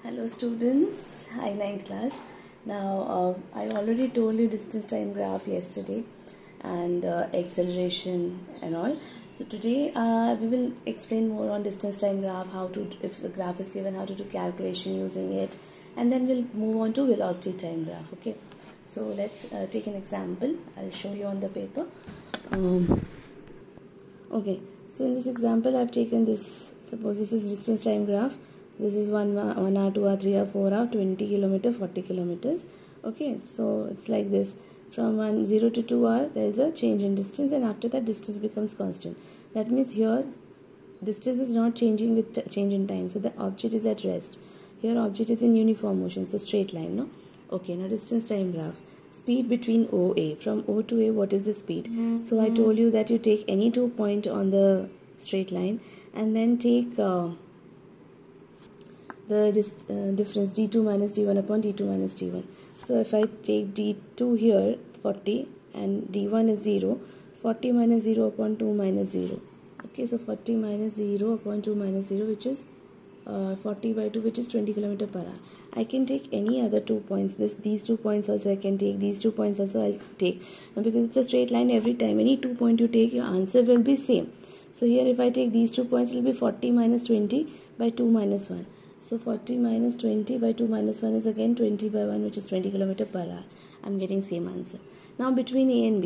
Hello students, hi ninth class. Now I already told you distance time graph yesterday and acceleration and all. So today we will explain more on distance time graph, how to, if the graph is given, how to do calculation using it, and then we'll move on to velocity time graph. Okay, so let's take an example. I'll show you on the paper. Okay, so in this example I've taken this, suppose this is distance time graph. This is 1 hour, 2 hour, 3 hour, 4 hour, 20 kilometer, 40 kilometers. Okay, so it's like this. From 0 to 2 hour, there is a change in distance, and after that distance becomes constant. That means here distance is not changing with change in time. So the object is at rest. Here object is in uniform motion. It's a straight line, no? Okay, now distance time graph. Speed between OA. From O to A, what is the speed? So I told you that you take any 2 point on the straight line and then take the difference d2 minus d1 upon d2 minus d1. So if I take d2 here 40 and d1 is 0, 40 minus 0 upon 2 minus 0. Okay, so 40 minus 0 upon 2 minus 0, which is 40 by 2, which is 20 km per hour. I can take any other 2 points. These 2 points also I can take. These 2 points also I'll take. And because it's a straight line, every time any 2 point you take, your answer will be same. So here if I take these 2 points, it will be 40 minus 20 by 2 minus 1. So 40 minus 20 by 2 minus 1 is again 20 by 1, which is 20 km per hour. I'm getting same answer. Now between A and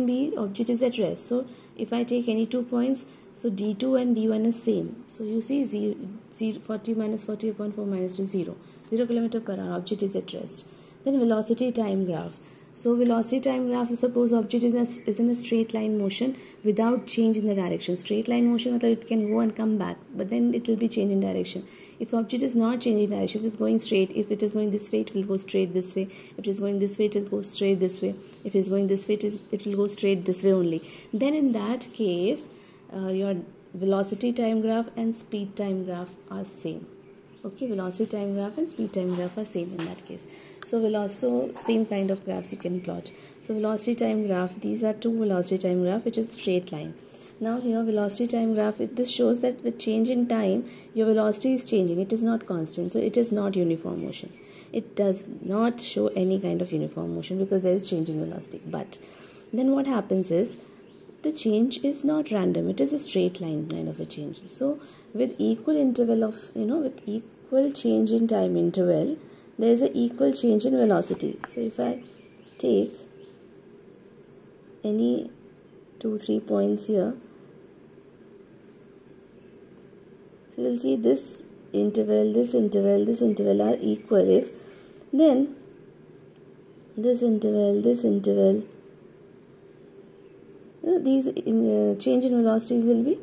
B, object is at rest. So if I take any 2 points, so D2 and D1 is same. So you see 40 minus 40 upon 4 minus 2, 0. 0 km per hour, object is at rest. Then velocity time graph. So velocity time graph, suppose object is in a straight line motion without change in the direction. Straight line motion, it can go and come back, but then it will be change in direction. If object is not changing direction, it's going straight. If it is going this way, it will go straight this way. If it is going this way, it will go straight this way. If it is going this way, it will go straight this way only. Then in that case, your velocity time graph and speed time graph are same. Okay, velocity time graph and speed time graph are same in that case. So same kind of graphs you can plot. So velocity time graph, these are two velocity time graph, which is straight line. Now here velocity time graph, this shows that with change in time, your velocity is changing. It is not constant. So it is not uniform motion. It does not show any kind of uniform motion because there is change in velocity. But then what happens is, the change is not random. It is a straight line kind of a change. So with equal interval of, with equal change in time interval, there is an equal change in velocity. So if I take any 2-3 points here, so you'll see this interval are equal. If then this interval, these change in velocities will be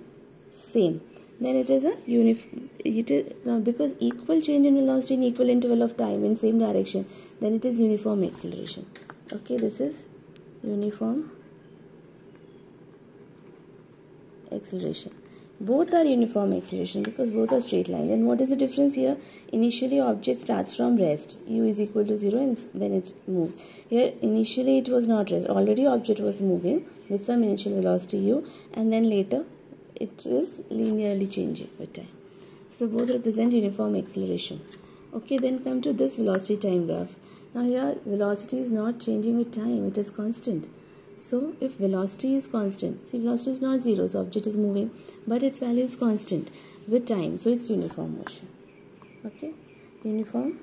same. Then it is a because equal change in velocity in equal interval of time in same direction, then it is uniform acceleration. Okay, this is uniform acceleration. Both are uniform acceleration because both are straight line. Then what is the difference here? Initially object starts from rest, u is equal to 0, and then it moves. Here initially it was not rest, already object was moving with some initial velocity u, and then later it is linearly changing with time. So both represent uniform acceleration. Okay, then come to this velocity time graph. Now here velocity is not changing with time, it is constant. So if velocity is constant, see velocity is not 0, so object is moving, but its value is constant with time, so it's uniform motion. Okay, uniform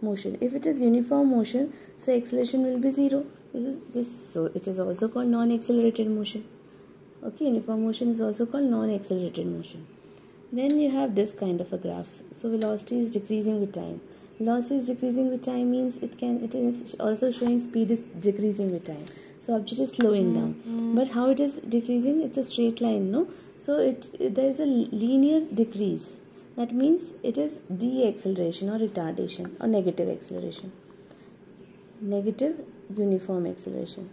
motion. If it is uniform motion, so acceleration will be 0. So it is also called non-accelerated motion. Okay, uniform motion is also called non-accelerated motion. Then you have this kind of a graph. So velocity is decreasing with time. Velocity is decreasing with time means it is also showing speed is decreasing with time. So object is slowing down. But how it is decreasing? It's a straight line, no? So there is a linear decrease. That means it is deceleration or retardation or negative acceleration. Negative uniform acceleration.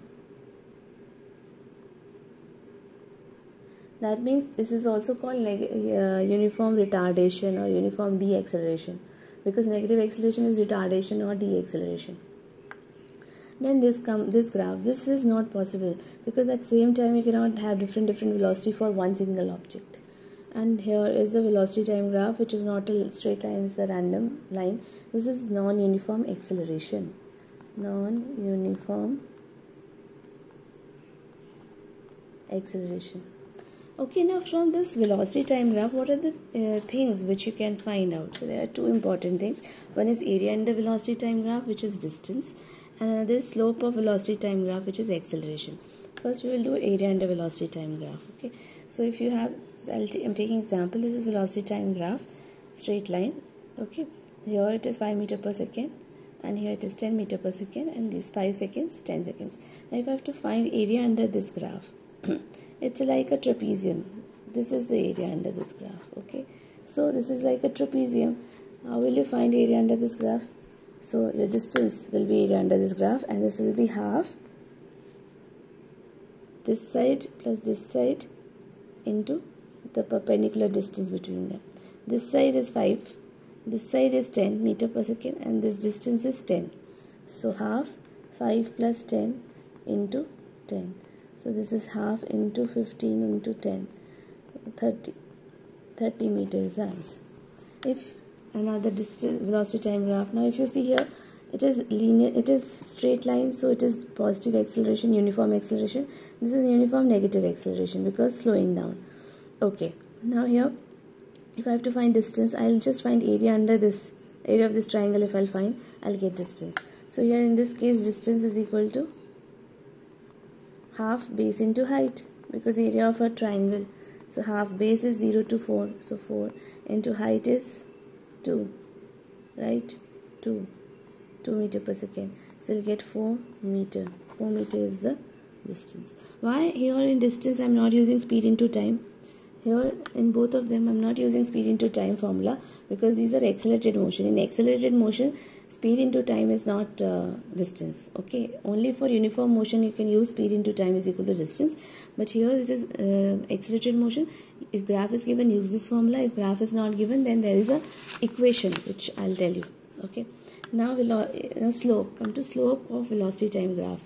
That means this is also called uniform retardation or uniform deceleration, because negative acceleration is retardation or deceleration. Then this graph, this is not possible because at same time you cannot have different velocity for one single object. and here is the velocity time graph, which is not a straight line, it's a random line. This is non-uniform acceleration. Non-uniform acceleration. Okay, now from this velocity time graph, what are the things which you can find out? So there are two important things. One is area under velocity time graph, which is distance, and another is slope of velocity time graph, which is acceleration. First we will do area under velocity time graph. Okay, so if you have, I'm taking example, this is velocity time graph, straight line. Okay, here it is 5 meter per second, and here it is 10 meter per second, and this 5 seconds, 10 seconds. Now if I have to find area under this graph, it's like a trapezium. This is the area under this graph. Okay, so this is like a trapezium. How will you find area under this graph? So your distance will be area under this graph, and this will be half this side plus this side into the perpendicular distance between them. This side is 5, this side is 10 meter per second, and this distance is 10. So half 5 plus 10 into 10. So this is half into 15 into 10, 30 meters answer. If another distance velocity time graph, now if you see here, it is linear, it is straight line, so it is positive acceleration, uniform acceleration. This is uniform negative acceleration because slowing down. Okay, now here if I have to find distance, I'll just find area under this area of this triangle. If I'll find, I'll get distance. So here in this case, distance is equal to half base into height, because area of a triangle. So half base is 0 to 4, so 4 into height is 2, right? 2 meter per second. So you'll get 4 meter. 4 meter is the distance. Why here in distance I'm not using speed into time? Here in both of them I'm not using speed into time formula, because these are accelerated motion. In accelerated motion, speed into time is not distance. Okay, only for uniform motion you can use speed into time is equal to distance, but here it is accelerated motion. If graph is given, use this formula. If graph is not given, then there is a equation which I'll tell you. Okay, now slope. Come to slope of velocity time graph,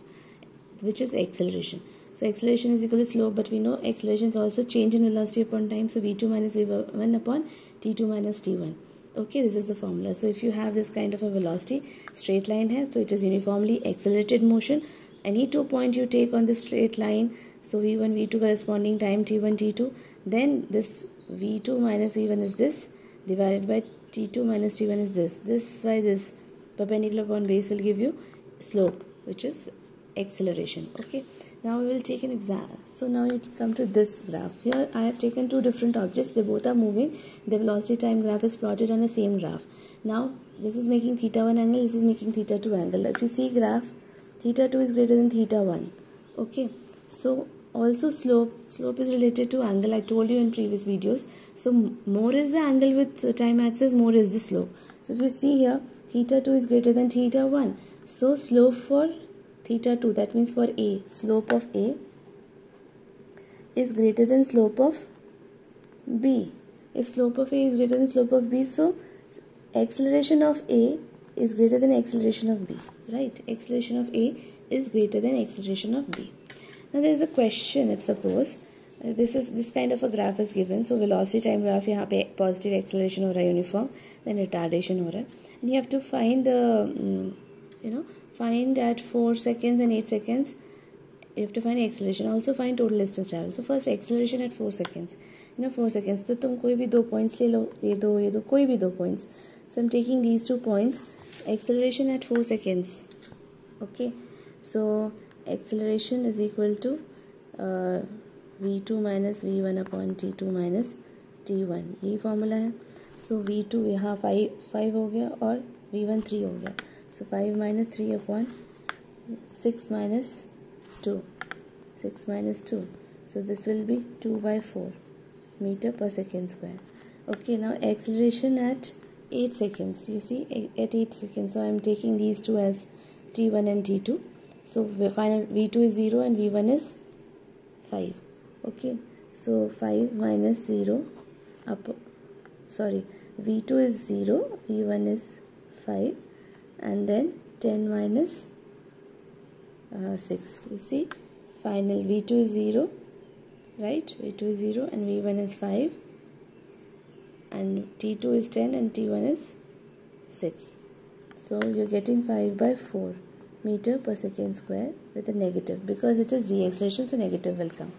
which is acceleration. So acceleration is equal to slope, but we know acceleration is also change in velocity upon time. So v2 minus v1 upon t2 minus t1. Okay, this is the formula. So if you have this kind of a velocity, straight line here, so it is uniformly accelerated motion. Any 2 points you take on this straight line, so v1, v2 corresponding time t1, t2, then this v2 minus v1 is this, divided by t2 minus t1 is this. This by this perpendicular upon base will give you slope, which is acceleration. Okay, now we will take an example. So now you come to this graph. Here I have taken two different objects. They both are moving. The velocity time graph is plotted on the same graph. Now this is making theta 1 angle, this is making theta 2 angle. If you see graph, theta 2 is greater than theta 1. Okay, so also slope is related to angle. I told you in previous videos. So more is the angle with the time axis, more is the slope. So if you see here, theta 2 is greater than theta 1. So slope for theta 2, that means for A, slope of A is greater than slope of B. If slope of A is greater than slope of B, so acceleration of A is greater than acceleration of B, right? Acceleration of A is greater than acceleration of B. Now there is a question. If suppose this kind of a graph is given, so velocity time graph, यहाँ पे positive acceleration हो रहा है uniform, then retardation हो रहा है, and you have to find the find at 4 seconds and 8 seconds. You have to find acceleration, also find total distance travel. So first acceleration at 4 seconds. 4 seconds. तो तुम कोई भी 2 points ले लो, ये दो कोई भी 2 points. So I'm taking these 2 points. Acceleration at 4 seconds. Okay. So acceleration is equal to v2 minus v1 upon t2 minus t1. यही formula है. So v2 यहाँ 5 हो गया और v1 3 हो गया. So 5 minus 3 upon 6 minus 2. 6 minus 2. So this will be 2 by 4 meter per second square. Okay, now acceleration at 8 seconds. You see, at 8 seconds. So I am taking these two as t1 and t2. So final v2 is 0 and v1 is 5. Okay, so 5 minus 0 v2 is 0, v1 is 5, and then 10 minus 6. You see, final v2 is 0, right? v2 is 0 and v1 is 5, and t2 is 10 and t1 is 6. So you're getting 5 by 4 meter per second square with a negative, because it is deceleration, so negative will come.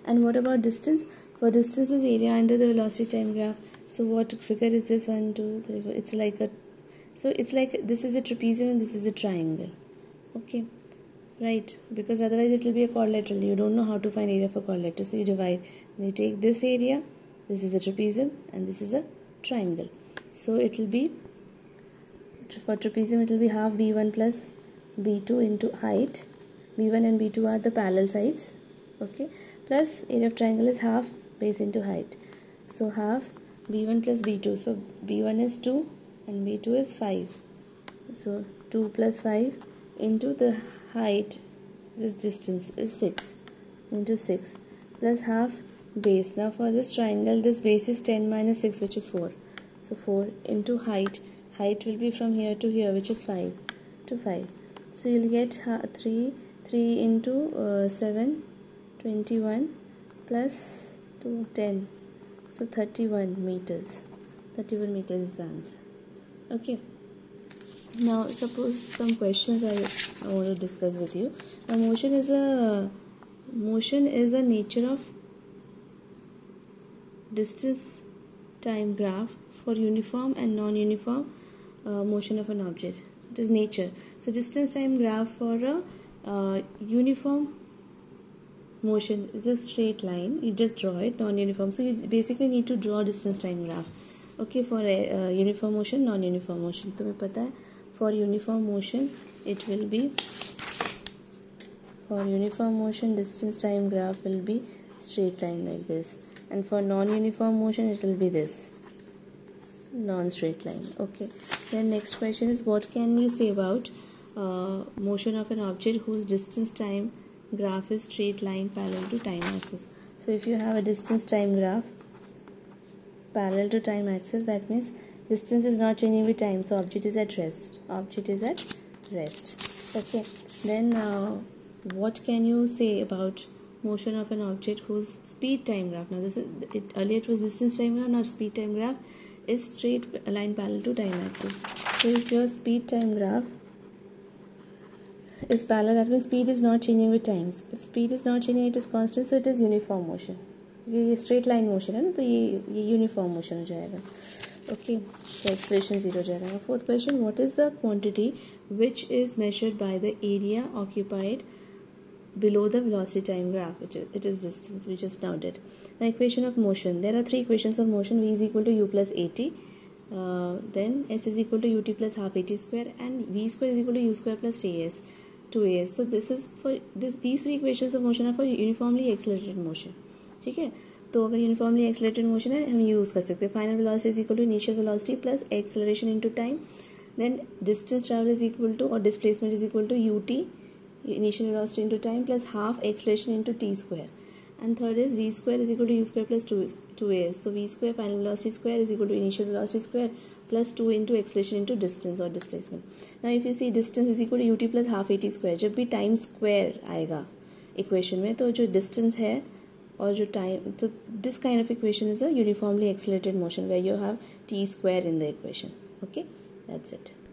And what about distance? For distance is area under the velocity time graph. So what figure is this? 1, 2, 3, 4. It's like a, so it's like this is a trapezium and this is a triangle. Okay, right, because otherwise it will be a quadrilateral. You don't know how to find area for quadrilateral, so you divide. You take this area, this is a trapezium and this is a triangle. So it will be, for trapezium it will be half b1 plus b2 into height. b1 and b2 are the parallel sides, okay, plus area of triangle is half base into height. So half b1 plus b2, so b1 is 2 and b2 is 5. So 2 plus 5 into the height, this distance is 6, into 6 plus half base. Now for this triangle, this base is 10 minus 6, which is 4. So 4 into height. Height will be from here to here, which is 5 to 5. So you'll get 3 into 7, 21 plus 2, 10. So 31 meters. 31 meters is the answer. Okay. Now suppose some questions I want to discuss with you. Now motion is a nature of distance time graph for uniform and non-uniform motion of an object. It is nature. So distance time graph for a uniform motion is a straight line. You just draw it. Non-uniform, so you basically need to draw distance time graph. Okay, for a uniform motion, non-uniform motion. तुम्हें पता है, for uniform motion it will be, for uniform motion distance time graph will be straight line like this, and for non-uniform motion it will be this, non-straight line. Okay, then next question is, what can you say about motion of an object whose distance time graph is straight line parallel to time axis? So if you have a distance time graph parallel to time axis, that means distance is not changing with time, so object is at rest. Object is at rest. Okay, then what can you say about motion of an object whose speed time graph? Now this is it, earlier it was distance time graph, now speed time graph is straight line parallel to time axis. So if your speed time graph is parallel, that means speed is not changing with time. If speed is not changing, it is constant, so it is uniform motion. ये straight line motion है ना, तो ये uniform motion हो जाएगा. Okay, so expression 0 हो जाएगा. Fourth question, what is the quantity which is measured by the area occupied below the velocity time graph, which it is distance, we just now did. Now equation of motion, there are three equations of motion. V is equal to u plus at, then s is equal to ut plus half at square, and v square is equal to u square plus as 2as. So this is for these three equations of motion are for uniformly accelerated motion. ठीक है, तो अगर uniformly accelerated motion है हम use कर सकते हैं. Final velocity is equal to initial velocity plus acceleration into time, then distance travel is equal to, और displacement is equal to ut initial velocity into time plus half acceleration into t square, and third is v square is equal to u square plus 2as. तो v square final velocity square is equal to initial velocity square plus 2 into acceleration into distance और displacement. Now if you see distance is equal to ut plus half at square, जब भी time square आएगा equation में, तो जो distance है और जो टाइम, तो this kind of equation is a uniformly accelerated motion where you have t square in the equation. Okay, that's it.